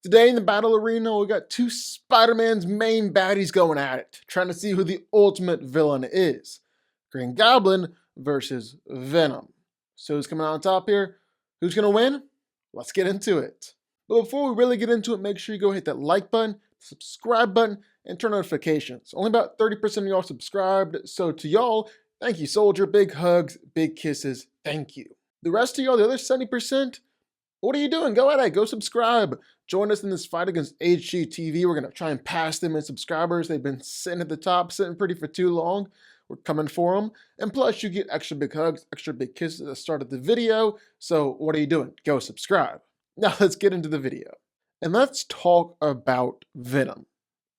Today in the battle arena, we got two Spider-Man's main baddies going at it, trying to see who the ultimate villain is. Green Goblin versus Venom. So who's coming out on top here? Who's gonna win? Let's get into it. But before we really get into it, make sure you go hit that like button, subscribe button, and turn notifications. Only about 30% of y'all subscribed, so to y'all, thank you, soldier. Big hugs, big kisses, thank you. The rest of y'all, the other 70%, what are you doing? Go ahead, go subscribe. Join us in this fight against HGTV. We're going to try and pass them in subscribers. They've been sitting at the top, sitting pretty for too long. We're coming for them. And plus, you get extra big hugs, extra big kisses at the start of the video. So what are you doing? Go subscribe. Now let's get into the video. And let's talk about Venom.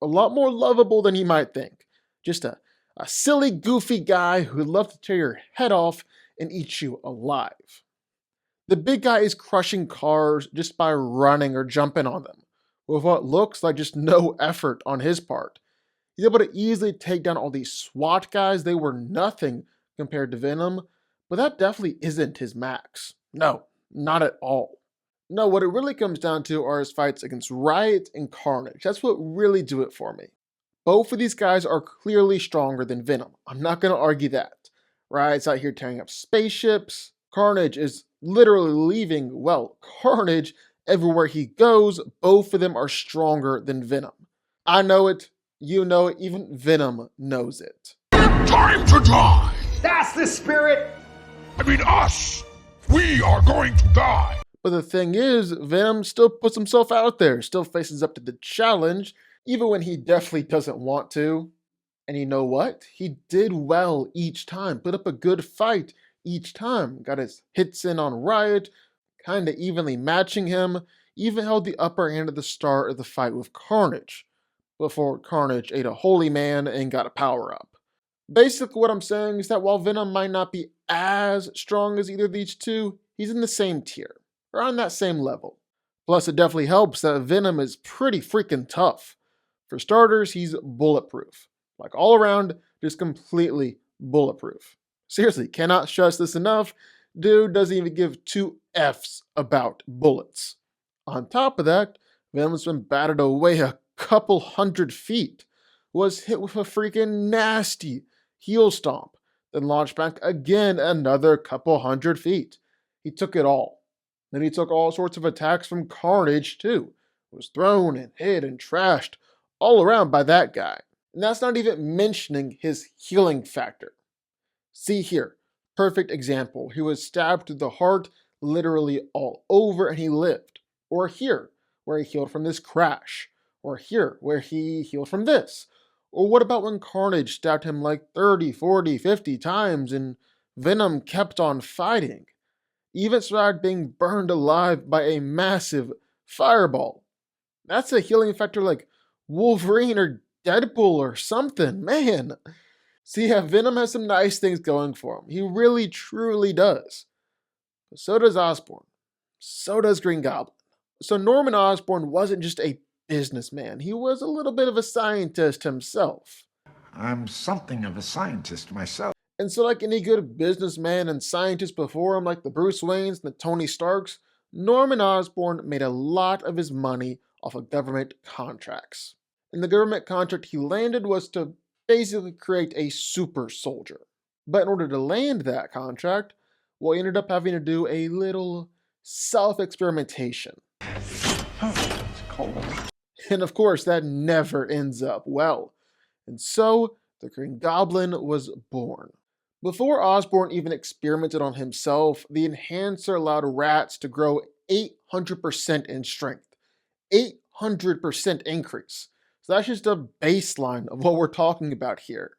A lot more lovable than you might think. Just a silly, goofy guy who'd love to tear your head off and eat you alive. The big guy is crushing cars just by running or jumping on them, with what looks like just no effort on his part. He's able to easily take down all these SWAT guys. They were nothing compared to Venom, but that definitely isn't his max. No, not at all. No, what it really comes down to are his fights against Riot and Carnage. That's what really do it for me. Both of these guys are clearly stronger than Venom. I'm not going to argue that. Riot's out here tearing up spaceships. Carnage is literally leaving, well, carnage everywhere he goes. Both of them are stronger than Venom. I know it, you know it, even Venom knows it. Time to die! That's the spirit! I mean us! We are going to die! But the thing is, Venom still puts himself out there, still faces up to the challenge, even when he definitely doesn't want to. And you know what? He did well each time, put up a good fight each time, got his hits in on Riot, kinda evenly matching him, even held the upper hand at the start of the fight with Carnage, before Carnage ate a holy man and got a power up. Basically what I'm saying is that while Venom might not be as strong as either of these two, he's in the same tier, or on that same level. Plus it definitely helps that Venom is pretty freaking tough. For starters, he's bulletproof. Like all around, just completely bulletproof. Seriously, cannot stress this enough. Dude doesn't even give two F's about bullets. On top of that, Venom's been batted away a couple 100 feet. Was hit with a freaking nasty heel stomp. Then launched back again another couple 100 feet. He took it all. Then he took all sorts of attacks from Carnage too. Was thrown and hit and trashed all around by that guy. And that's not even mentioning his healing factor. See here, perfect example. He was stabbed through the heart, literally all over, and he lived. Or here, where he healed from this crash. Or here, where he healed from this. Or what about when Carnage stabbed him like 30, 40, 50 times and Venom kept on fighting? Even started being burned alive by a massive fireball. That's a healing factor like Wolverine or Deadpool or something, man. See, yeah, Venom has some nice things going for him. He really, truly does. But so does Osborn. So does Green Goblin. So Norman Osborn wasn't just a businessman. He was a little bit of a scientist himself. I'm something of a scientist myself. And so like any good businessman and scientist before him, like the Bruce Waynes and the Tony Starks, Norman Osborn made a lot of his money off of government contracts. And the government contract he landed was to basically create a super soldier. But in order to land that contract, well, he ended up having to do a little self-experimentation. Oh, it's cold. And of course, that never ends up well. And so, the Green Goblin was born. Before Osborn even experimented on himself, the enhancer allowed rats to grow 800% in strength. 800% increase. So that's just a baseline of what we're talking about here.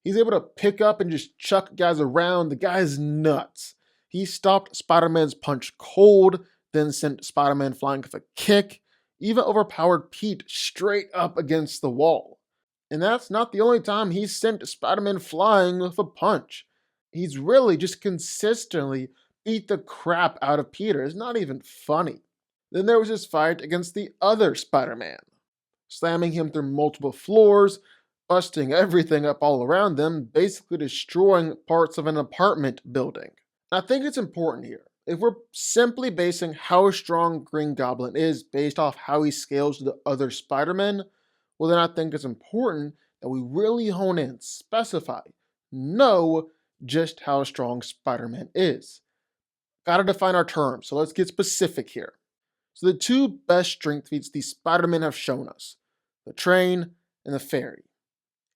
He's able to pick up and just chuck guys around. The guy's nuts. He stopped Spider-Man's punch cold, then sent Spider-Man flying with a kick, even overpowered Pete straight up against the wall. And that's not the only time he's sent Spider-Man flying with a punch. He's really just consistently beat the crap out of Peter. It's not even funny. Then there was his fight against the other Spider-Man, slamming him through multiple floors, busting everything up all around them, basically destroying parts of an apartment building. I think it's important here. If we're simply basing how strong Green Goblin is based off how he scales to the other Spider-Men, well then I think it's important that we really hone in, specify, know just how strong Spider-Man is. Gotta define our terms, so let's get specific here. So the two best strength feats these Spider-Men have shown us, the train and the ferry.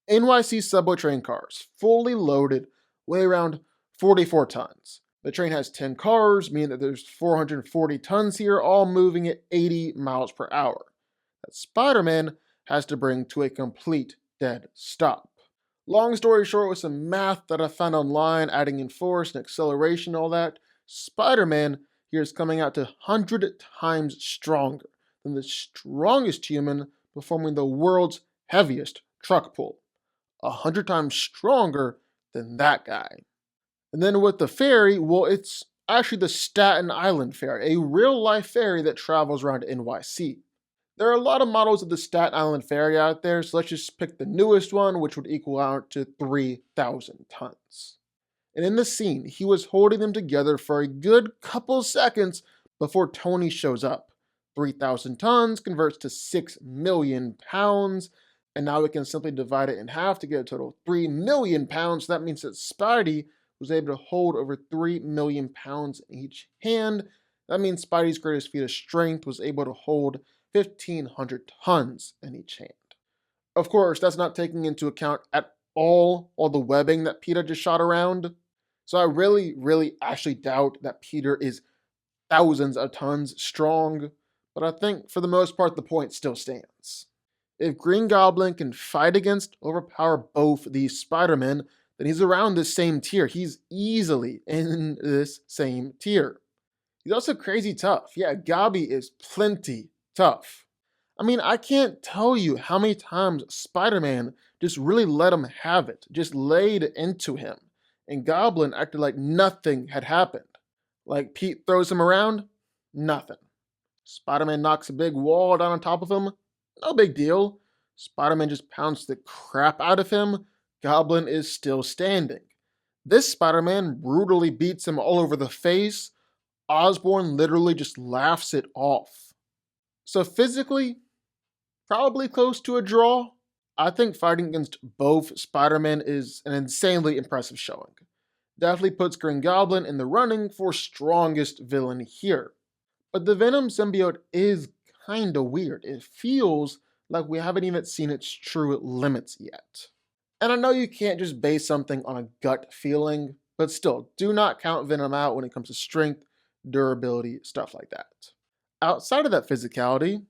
NYC subway train cars, fully loaded, weigh around 44 tons. The train has 10 cars, meaning that there's 440 tons here, all moving at 80 miles per hour. That Spider-Man has to bring to a complete dead stop. Long story short, with some math that I found online, adding in force and acceleration and all that, Spider-Man here is coming out to 100 times stronger than the strongest human performing the world's heaviest truck pull. 100 times stronger than that guy. And then with the ferry, well, it's actually the Staten Island ferry, a real-life ferry that travels around NYC. There are a lot of models of the Staten Island ferry out there, so let's just pick the newest one, which would equal out to 3,000 tons. And in the scene, he was holding them together for a good couple seconds before Tony shows up. 3,000 tons converts to 6 million pounds, and now we can simply divide it in half to get a total of 3 million pounds. So that means that Spidey was able to hold over 3 million pounds in each hand. That means Spidey's greatest feat of strength was able to hold 1,500 tons in each hand. Of course, that's not taking into account at all the webbing that Peter just shot around. So I really actually doubt that Peter is thousands of tons strong, but I think for the most part the point still stands. If Green Goblin can fight against, overpower both these Spider-Men, then he's around this same tier. He's easily in this same tier. He's also crazy tough. Yeah, Gobby is plenty tough. I mean, I can't tell you how many times Spider-Man just really let him have it, just laid into him, and Goblin acted like nothing had happened. Like Pete throws him around, nothing. Spider-Man knocks a big wall down on top of him, no big deal. Spider-Man just pounds the crap out of him, Goblin is still standing. This Spider-Man brutally beats him all over the face. Osborn literally just laughs it off. So physically, probably close to a draw. I think fighting against both Spider-Men is an insanely impressive showing. Definitely puts Green Goblin in the running for strongest villain here. But the Venom symbiote is kinda weird. It feels like we haven't even seen its true limits yet. And I know you can't just base something on a gut feeling, but still, do not count Venom out when it comes to strength, durability, stuff like that. Outside of that physicality,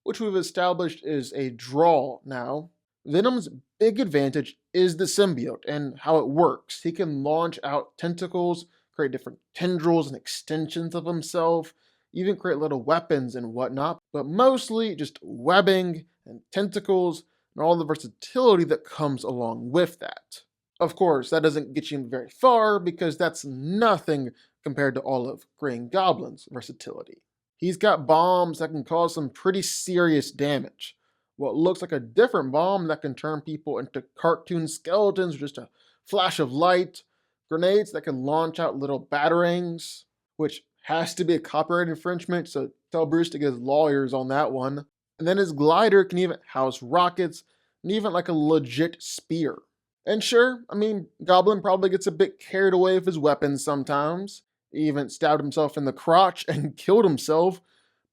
which we've established is a draw now, Venom's big advantage is the symbiote and how it works. He can launch out tentacles, create different tendrils and extensions of himself, even create little weapons and whatnot, but mostly just webbing and tentacles and all the versatility that comes along with that. Of course, that doesn't get you very far because that's nothing compared to all of Green Goblin's versatility. He's got bombs that can cause some pretty serious damage. What looks like a different bomb that can turn people into cartoon skeletons with just a flash of light. Grenades that can launch out little batarangs, which has to be a copyright infringement, so tell Bruce to get his lawyers on that one. And then his glider can even house rockets and even like a legit spear. And sure, I mean, Goblin probably gets a bit carried away with his weapons sometimes. He even stabbed himself in the crotch and killed himself,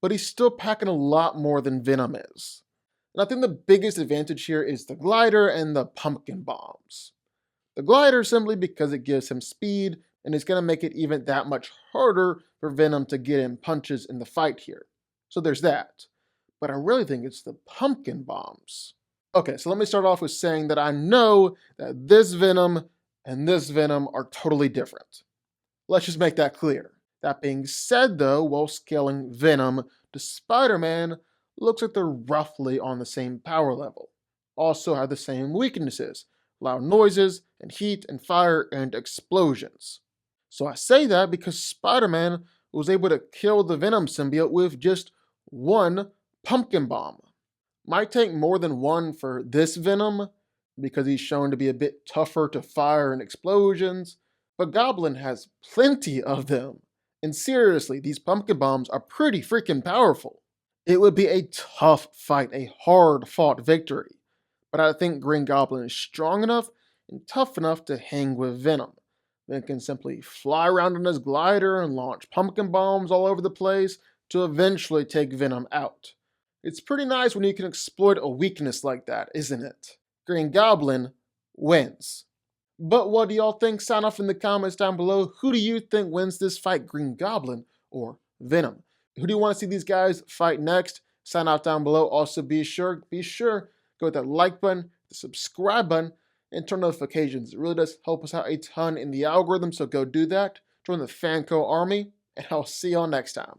but he's still packing a lot more than Venom is. And I think the biggest advantage here is the glider and the pumpkin bombs. The glider simply because it gives him speed, and it's going to make it even that much harder for Venom to get in punches in the fight here. So there's that. But I really think it's the pumpkin bombs. Okay, so let me start off with saying that I know that this Venom and this Venom are totally different. Let's just make that clear. That being said though, while scaling Venom to Spider-Man, looks like they're roughly on the same power level. Also have the same weaknesses, loud noises and heat and fire and explosions. So I say that because Spider-Man was able to kill the Venom symbiote with just one pumpkin bomb. Might take more than one for this Venom, because he's shown to be a bit tougher to fire and explosions, but Goblin has plenty of them, And seriously, these pumpkin bombs are pretty freaking powerful. It would be a tough fight, a hard fought victory. But I think Green Goblin is strong enough and tough enough to hang with Venom. Then can simply fly around on his glider and launch pumpkin bombs all over the place to eventually take Venom out. It's pretty nice when you can exploit a weakness like that, isn't it? Green Goblin wins. But what do y'all think? Sign off in the comments down below. Who do you think wins this fight, Green Goblin or Venom? Who do you want to see these guys fight next? Sign off down below. Also, be sure go hit that like button, the subscribe button, and turn notifications. It really does help us out a ton in the algorithm, so go do that. Join the DanCo army, and I'll see y'all next time.